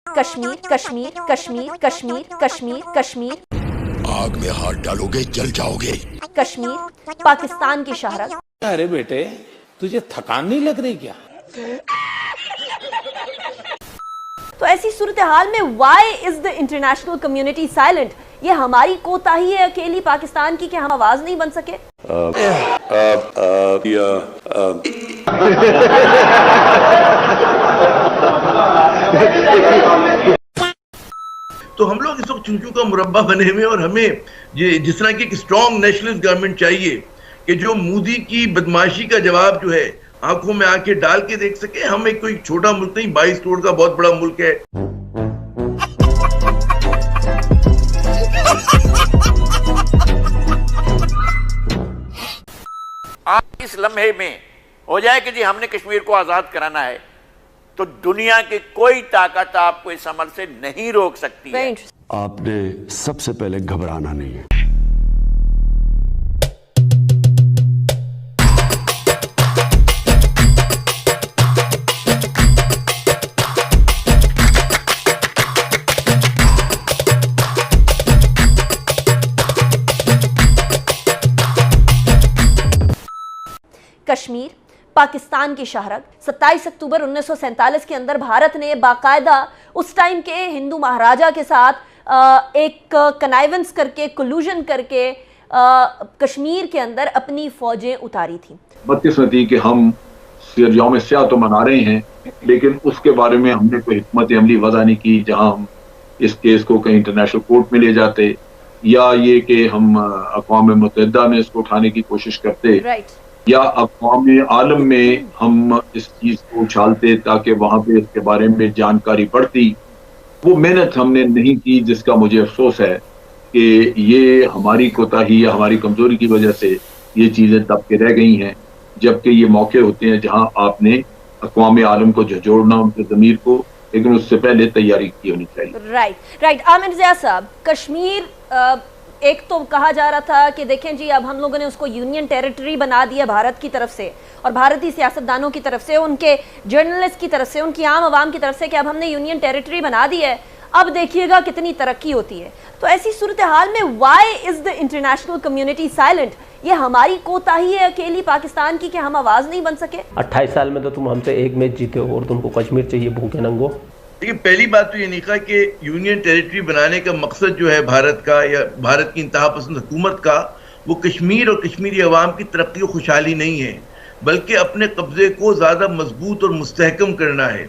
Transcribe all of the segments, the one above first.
कश्मीर कश्मीर कश्मीर कश्मीर कश्मीर कश्मीर आग में हाथ डालोगे जल जाओगे। कश्मीर पाकिस्तान की शहरत। अरे बेटे, तुझे थकान नहीं लग रही क्या? तो ऐसी सूरत हाल में why is the international community silent? ये हमारी कोताही है अकेली पाकिस्तान की कि हम आवाज नहीं बन सके? तो हम लोग इस वक्त चूचू का मुरब्बा बने हुए और हमें ये जिस तरह की एक स्ट्रॉन्ग नेशनलिस्ट गवर्नमेंट चाहिए कि जो मोदी की बदमाशी का जवाब जो है आंखों में आंखें डाल के देख सके। हम एक कोई छोटा मुल्क नहीं, 22 करोड़ का बहुत बड़ा मुल्क है। आज इस लम्हे में हो जाए कि जी हमने कश्मीर को आजाद कराना है, तो दुनिया की कोई ताकत आपको इस अमल से नहीं रोक सकती है। आपने सबसे पहले घबराना नहीं है। कश्मीर पाकिस्तान की शहरत। 27 अक्टूबर 1947 के अंदर भारत ने बाकायदा उस टाइम के हिंदू महाराजा के साथ एक कनाइवेंस करके, कोलूजन करके कश्मीर के अंदर अपनी फौजें उतारी थी। बदकिस्मती कि हम यौम स्याह तो मना रहे हैं, लेकिन उसके बारे में हमने कोई हिकमत अमली वज़ा नहीं की जहां हम इस केस को कहीं इंटरनेशनल कोर्ट में ले जाते, या ये कि हम अक़वाम मुत्तहिदा में इसको उठाने की कोशिश करते, या अक़वाम आलम में हम इस चीज को उछालते ताकि वहां पे इसके बारे में जानकारी बढ़ती। वो मेहनत हमने नहीं की, जिसका मुझे अफसोस है कि ये हमारी कोताही या हमारी कमजोरी की वजह से ये चीजें दब के रह गई हैं, जबकि ये मौके होते हैं जहां आपने अक़वाम आलम को झंझोड़ना, उनके ज़मीर को, लेकिन उससे पहले तैयारी की होनी चाहिए। राइट। आमिर ज़िया साहब, कश्मीर एक तो कहा जा रहा था कि देखें जी अब हम लोगों ने उसको यूनियन टेरिटरी बना दिया भारत की तरफ से और भारतीय सियासतदानों की तरफ से, उनके जर्नलिस्ट की तरफ से, उनकी आम आवाम की तरफ से कि अब हमने यूनियन टेरिटरी बना दी है, अब देखिएगा कितनी तरक्की होती है। तो ऐसी सूरत हाल में why is the international community silent? ये हमारी कोताही है अकेली पाकिस्तान की कि हम आवाज नहीं बन सके? 28 साल में तो तुम हमसे एक मैच जीते हो और तुमको कश्मीर चाहिए भूखे नंगो। देखिए, पहली बात तो ये नहीं कहा कि यूनियन टेरिटरी बनाने का मकसद जो है भारत का या भारत की इंतहा पसंद हुकूमत का, वो कश्मीर और कश्मीरी अवाम की तरक्की और खुशहाली नहीं है, बल्कि अपने कब्जे को ज्यादा मजबूत और मुस्तहकम करना है।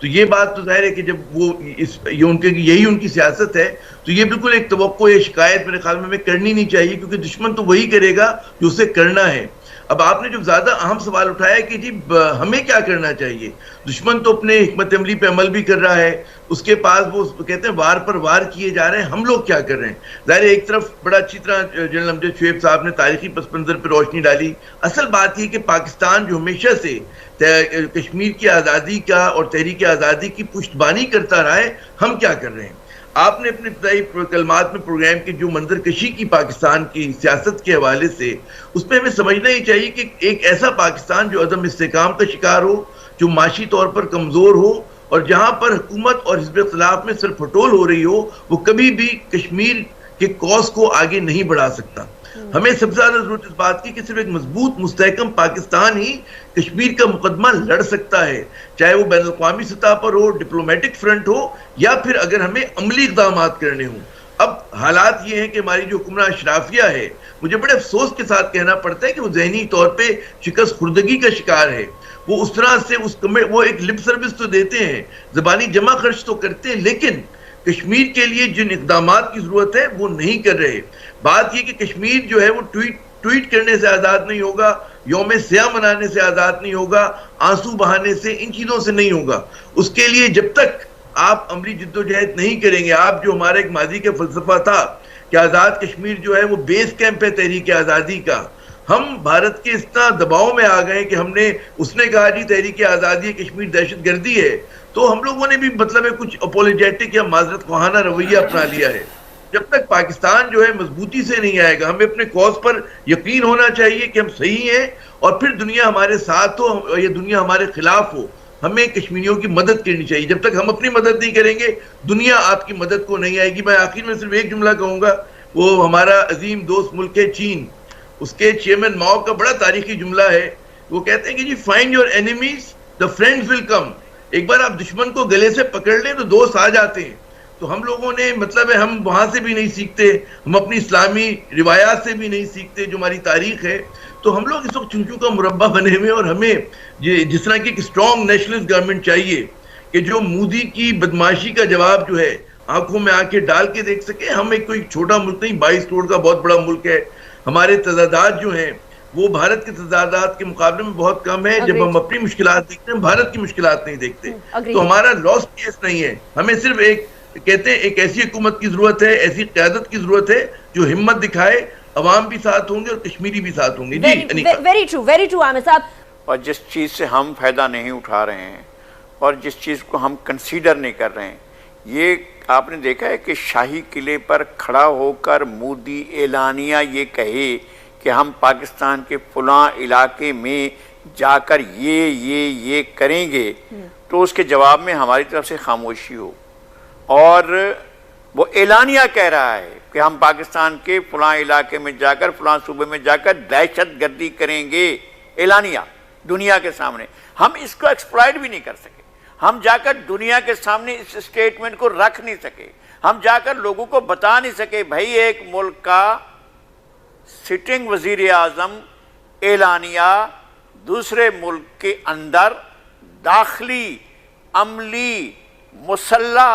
तो ये बात तो जाहिर है कि जब वो यही उनकी सियासत है, तो ये बिल्कुल एक तवक्को या शिकायत मेरे ख्याल में हमें करनी नहीं चाहिए, क्योंकि दुश्मन तो वही करेगा जो उसे करना है। अब आपने जो ज्यादा अहम सवाल उठाया कि जी हमें क्या करना चाहिए, दुश्मन तो अपने हिकमत अमली पे अमल भी कर रहा है, उसके पास वो कहते हैं वार पर वार किए जा रहे हैं, हम लोग क्या कर रहे हैं? जाहिर है एक तरफ बड़ा अच्छी तरह जनरल अमजद शुएब साहब ने तारीखी पस मंजर पर रोशनी डाली। असल बात यह कि पाकिस्तान जो हमेशा से कश्मीर की आज़ादी का और तहरीक आज़ादी की पुश्तबानी करता रहा है, हम क्या कर रहे हैं? आपने अपने इब्तदाई कलमात में प्रोग्राम की जो मंजरकशी की पाकिस्तान की सियासत के हवाले से, उसमें हमें समझना ही चाहिए कि एक ऐसा पाकिस्तान जो अदम इस्तेकाम का शिकार हो, जो माशी तौर पर कमज़ोर हो, और जहां पर हुकूमत और हिज़्ब इख्तिलाफ में सिर्फ फटोल हो रही हो, वो कभी भी कश्मीर के कॉज को आगे नहीं बढ़ा सकता। हमें सबसे ज्यादा जरूरत इस बात की कि सिर्फ एक मजबूत मुस्तहकम पाकिस्तान ही कश्मीर का मुकदमा लड़ सकता है, चाहे वो बैन अल-अक़वामी सतह पर हो, डिप्लोमेटिक फ्रंट हो, या फिर अगर हमें अमली इक़दाम करने हों। अब हालात ये हैं कि हमारी जो हुक्मरान अशराफिया है, मुझे बड़े अफसोस के साथ कहना पड़ता है कि वो जहनी तौर पर शिकस्त खुर्दगी का शिकार है। वो उस तरह से वो एक लिप सर्विस तो देते हैं, ज़बानी जमा खर्च तो करते हैं, लेकिन कश्मीर के लिए जिन इक़दामात की जरूरत है वो नहीं कर रहे। बात यह कि कश्मीर जो है वो ट्वीट करने से आज़ाद नहीं होगा, यौम स्याह मनाने से आज़ाद नहीं होगा, आंसू बहाने से, इन चीज़ों से नहीं होगा। उसके लिए जब तक आप अमली जिद्दोजहद नहीं करेंगे, आप जो हमारा एक माजी का फलसफा था कि आज़ाद कश्मीर जो है वो बेस कैंप है तहरीक आज़ादी का, हम भारत के इतना दबाव में आ गए कि उसने कहा जी तहरीक आज़ादी कश्मीर दहशतगर्दी है, तो हम लोगों ने भी मतलब है कुछ अपोलोजेटिक या माजरत ख़्वाहाना रवैया अपना लिया है। जब तक पाकिस्तान जो है मजबूती से नहीं आएगा, हमें अपने कॉज पर यकीन होना चाहिए कि हम सही हैं, और फिर दुनिया हमारे साथ हो या दुनिया हमारे खिलाफ हो, हमें कश्मीरियों की मदद करनी चाहिए। जब तक हम अपनी मदद नहीं करेंगे, दुनिया आपकी मदद को नहीं आएगी। मैं आखिर में सिर्फ एक जुमला कहूंगा, वो हमारा अजीम दोस्त मुल्क है चीन, उसके चेयरमैन माओ का बड़ा तारीखी जुमला है। वो कहते हैं कि जी find your enemies the friends will come. एक बार आप दुश्मन को गले से पकड़ लें तो दोस्त आ जाते हैं। तो हम लोगों ने मतलब है, हम वहां से भी नहीं सीखते, हम अपनी इस्लामी रिवायात से भी नहीं सीखते जो हमारी तारीख है। तो हम लोग इस वक्त चुनचू का मुरब्बा बने हुए, और हमें जिस तरह की एक स्ट्रॉन्ग नेशनलिस्ट गवर्नमेंट चाहिए कि जो मोदी की बदमाशी का जवाब जो है आंखों में आंखें डाल के देख सके। हम एक कोई छोटा मुल्क नहीं, 22 करोड़ का बहुत बड़ा मुल्क है। हमारे तजादात जो हैं वो भारत के तजादात के मुकाबले में बहुत कम है। जब हम अपनी मुश्किलात देखते हैं, भारत की मुश्किलात नहीं देखते। तो हमारा लॉस्ट केस नहीं है। हमें सिर्फ एक कहते हैं एक ऐसी हुकूमत की जरूरत है, ऐसी क़यादत की जरूरत है जो हिम्मत दिखाए। अवाम भी साथ होंगे और कश्मीरी भी साथ होंगे। वेरी ट्रू आमिर साहब। और जिस चीज़ से हम फायदा नहीं उठा रहे हैं और जिस चीज़ को हम कंसीडर नहीं कर रहे हैं, ये आपने देखा है कि शाही किले पर खड़ा होकर मोदी एलानिया ये कहे कि हम पाकिस्तान के फलां इलाके में जाकर ये करेंगे, तो उसके जवाब में हमारी तरफ से खामोशी हो। और वो एलानिया कह रहा है कि हम पाकिस्तान के फलां इलाके में जाकर, फलां सूबे में जाकर दहशत गर्दी करेंगे। एलानिया दुनिया के सामने, हम इसको एक्सप्लॉइट भी नहीं कर सके। हम जाकर दुनिया के सामने इस स्टेटमेंट को रख नहीं सके। हम जाकर लोगों को बता नहीं सके भाई एक मुल्क का सिटिंग वजीर आजम एलानिया दूसरे मुल्क के अंदर दाखिली अमली मुसल्ला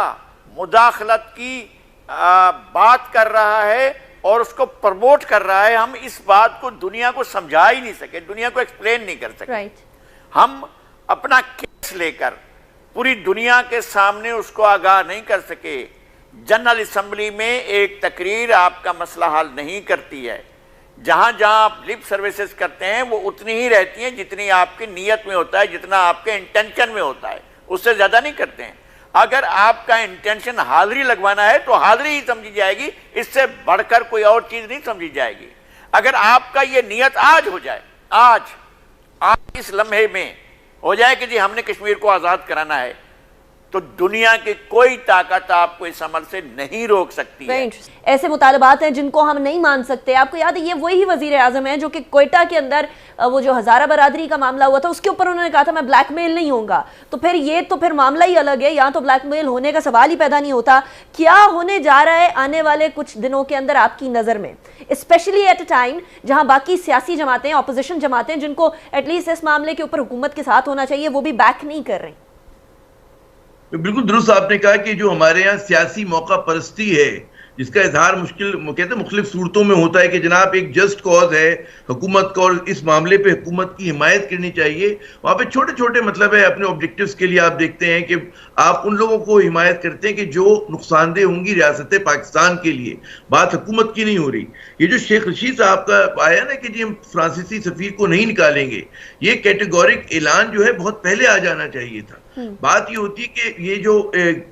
मुदाखलत की बात कर रहा है और उसको प्रमोट कर रहा है। हम इस बात को दुनिया को समझा ही नहीं सके, दुनिया को एक्सप्लेन नहीं कर सके। हम अपना केस लेकर पूरी दुनिया के सामने उसको आगाह नहीं कर सके। जनरल असेंबली में एक तकरीर आपका मसला हल नहीं करती है। जहां जहां आप लिप सर्विसेज करते हैं वो उतनी ही रहती हैं जितनी आपकी नीयत में होता है, जितना आपके इंटेंशन में होता है, उससे ज्यादा नहीं करते हैं। अगर आपका इंटेंशन हाजिरी लगवाना है तो हाजिरी ही समझी जाएगी, इससे बढ़कर कोई और चीज नहीं समझी जाएगी। अगर आपका ये नियत आज हो जाए, आज इस लम्हे में हो जाए कि जी हमने कश्मीर को आजाद कराना है, तो दुनिया की कोई ताकत आपको इस अमल से नहीं रोक सकती है। ऐसे मुतालबात हैं जिनको हम नहीं मान सकते। आपको याद है ये वही वजीर आजम है जो कि कोयटा के अंदर वो जो हजारा बरादरी का मामला हुआ था उसके ऊपर उन्होंने कहा था मैं ब्लैकमेल नहीं होऊंगा। तो फिर ये तो फिर मामला ही अलग है, यहाँ तो ब्लैकमेल होने का सवाल ही पैदा नहीं होता। क्या होने जा रहा है आने वाले कुछ दिनों के अंदर आपकी नजर में, स्पेशली एट अ टाइम जहां बाकी सियासी जमातें, ऑपोजिशन जमातें जिनको एटलीस्ट इस मामले के ऊपर हुकूमत के साथ होना चाहिए वो भी बैक नहीं कर रही? बिल्कुल दुरुस्त आपने कहा कि जो हमारे यहाँ सियासी मौका परस्ती है जिसका इजहार मुश्किल कहते हैं मुख्तलिफ सूरतों में होता है कि जनाब एक जस्ट कॉज है हुकूमत को और इस मामले पे हुकूमत की हिमायत करनी चाहिए। वहाँ पे छोटे छोटे मतलब है अपने ऑब्जेक्टिव्स के लिए आप देखते हैं कि आप उन लोगों को हिमायत करते हैं कि जो नुकसानदेह होंगी रियासत पाकिस्तान के लिए। बात हुकूमत की नहीं हो रही। ये जो शेख रशीद साहब का आया ना कि जी हम फ्रांसीसी सफीर को नहीं निकालेंगे, ये कैटेगोरिक ऐलान जो है बहुत पहले आ जाना चाहिए था। बात ये होती है कि ये जो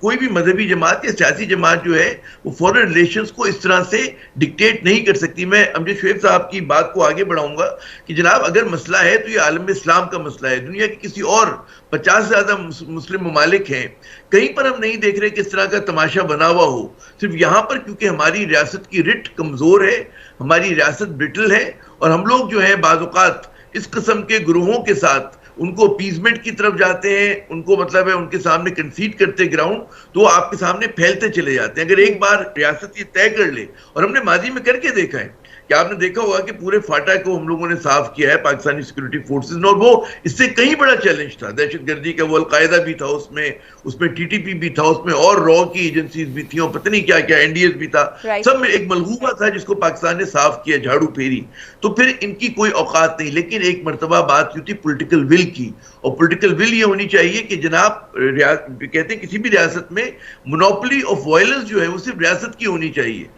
कोई भी मजहबी जमात या सियासी जमात जो है वो फॉरेन रिलेशंस को इस तरह से डिक्टेट नहीं कर सकती। मैं अमजद शुएब साहब की बात को आगे बढ़ाऊंगा कि जनाब अगर मसला है तो ये आलम इस्लाम का मसला है। दुनिया के किसी और 50 से ज्यादा मुस्लिम ममालिक हैं, कहीं पर हम नहीं देख रहे किस तरह का तमाशा बना हुआ हो। सिर्फ यहाँ पर क्योंकि हमारी रियासत की रिट कमजोर है, हमारी रियासत ब्रिटल है और हम लोग जो है बाज़-औक़ात इस किस्म के ग्रोहों के साथ उनको अपीजमेंट की तरफ जाते हैं, उनको मतलब है उनके सामने कंसीड करते ग्राउंड, तो आपके सामने फैलते चले जाते हैं। अगर एक बार रियासत ये तय कर ले, और हमने माजी में करके देखा है कि आपने देखा होगा कि पूरे फाटा को हम लोगों ने साफ किया है पाकिस्तानी सिक्योरिटी फोर्सेस ने, और वो इससे कहीं बड़ा चैलेंज था। दहशतगर्दी का वो अलकायदा भी था उसमें टीटीपी भी था, उसमें और रॉ की एजेंसीज भी थी और पता नहीं क्या क्या एनडीएस भी था। सब में एक मलगूबा था जिसको पाकिस्तान ने साफ किया, झाड़ू फेरी। तो फिर इनकी कोई औकात नहीं। लेकिन एक मरतबा बात की थी पॉलिटिकल विल की, और पॉलिटिकल विल ये होनी चाहिए कि जनाब कहते हैं किसी भी रियासत में मोनोपोली ऑफ वायलेंस जो है वो सिर्फ रियासत की होनी चाहिए।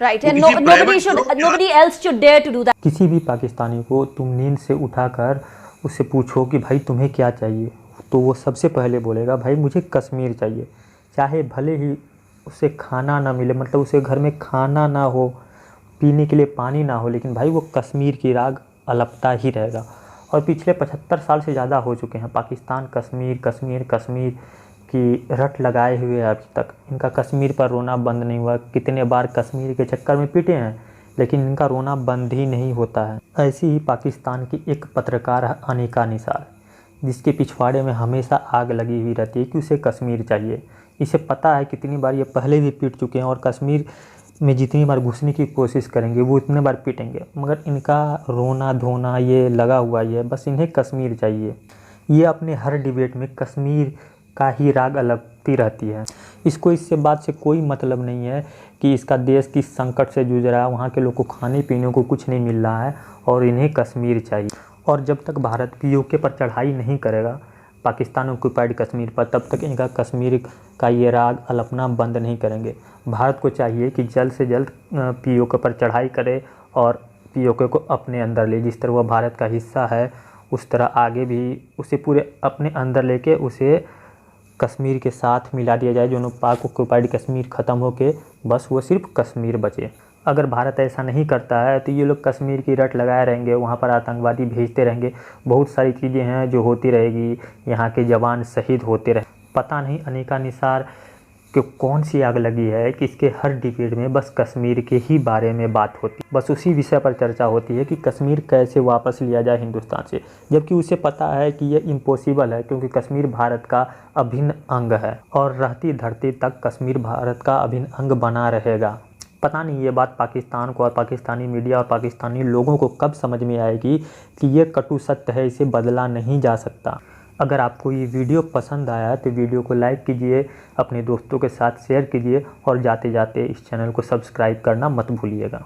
किसी भी पाकिस्तानी को तुम नींद से उठाकर उससे पूछो कि भाई तुम्हें क्या चाहिए, तो वो सबसे पहले बोलेगा भाई मुझे कश्मीर चाहिए। चाहे भले ही उसे खाना ना मिले, मतलब उसे घर में खाना ना हो, पीने के लिए पानी ना हो, लेकिन भाई वो कश्मीर की राग अलपता ही रहेगा। और पिछले 75 साल से ज़्यादा हो चुके हैं पाकिस्तान कश्मीर कश्मीर कश्मीर की रट लगाए हुए अभी तक। इनका कश्मीर पर रोना बंद नहीं हुआ। कितने बार कश्मीर के चक्कर में पीटे हैं, लेकिन इनका रोना बंद ही नहीं होता है। ऐसी ही पाकिस्तान की एक पत्रकार है अनिका निसार, जिसके पिछवाड़े में हमेशा आग लगी हुई रहती है कि उसे कश्मीर चाहिए। इसे पता है कितनी बार ये पहले भी पीट चुके हैं और कश्मीर में जितनी बार घुसने की कोशिश करेंगे वो उतने बार पीटेंगे, मगर इनका रोना धोना ये लगा हुआ ही है, बस इन्हें कश्मीर चाहिए। ये अपने हर डिबेट में कश्मीर का ही राग अलगती रहती है। इसको इससे बात से कोई मतलब नहीं है कि इसका देश किस संकट से जूझ रहा है, वहाँ के लोग को खाने पीने को कुछ नहीं मिल रहा है और इन्हें कश्मीर चाहिए। और जब तक भारत पीओके पर चढ़ाई नहीं करेगा पाकिस्तान ऑक्युपाइड कश्मीर पर, तब तक इनका कश्मीर का ये राग अलपना बंद नहीं करेंगे। भारत को चाहिए कि जल्द से जल्द पीओके पर चढ़ाई करे और पीओके को अपने अंदर ले। जिस तरह वह भारत का हिस्सा है उस तरह आगे भी उसे पूरे अपने अंदर लेके उसे कश्मीर के साथ मिला दिया जाए। जो पाक ऑक्युपाइड कश्मीर ख़त्म होके बस वो सिर्फ कश्मीर बचे। अगर भारत ऐसा नहीं करता है तो ये लोग कश्मीर की रट लगाए रहेंगे, वहाँ पर आतंकवादी भेजते रहेंगे, बहुत सारी चीज़ें हैं जो होती रहेगी, यहाँ के जवान शहीद होते रहे। पता नहीं अनिका निसार कि कौन सी आग लगी है कि इसके हर डिबेट में बस कश्मीर के ही बारे में बात होती, बस उसी विषय पर चर्चा होती है कि कश्मीर कैसे वापस लिया जाए हिंदुस्तान से, जबकि उसे पता है कि ये इम्पॉसिबल है, क्योंकि कश्मीर भारत का अभिन्न अंग है और रहती धरती तक कश्मीर भारत का अभिन्न अंग बना रहेगा। पता नहीं ये बात पाकिस्तान को और पाकिस्तानी मीडिया और पाकिस्तानी लोगों को कब समझ में आएगी कि ये कटु सत्य है, इसे बदला नहीं जा सकता। अगर आपको ये वीडियो पसंद आया तो वीडियो को लाइक कीजिए, अपने दोस्तों के साथ शेयर कीजिए और जाते जाते इस चैनल को सब्सक्राइब करना मत भूलिएगा।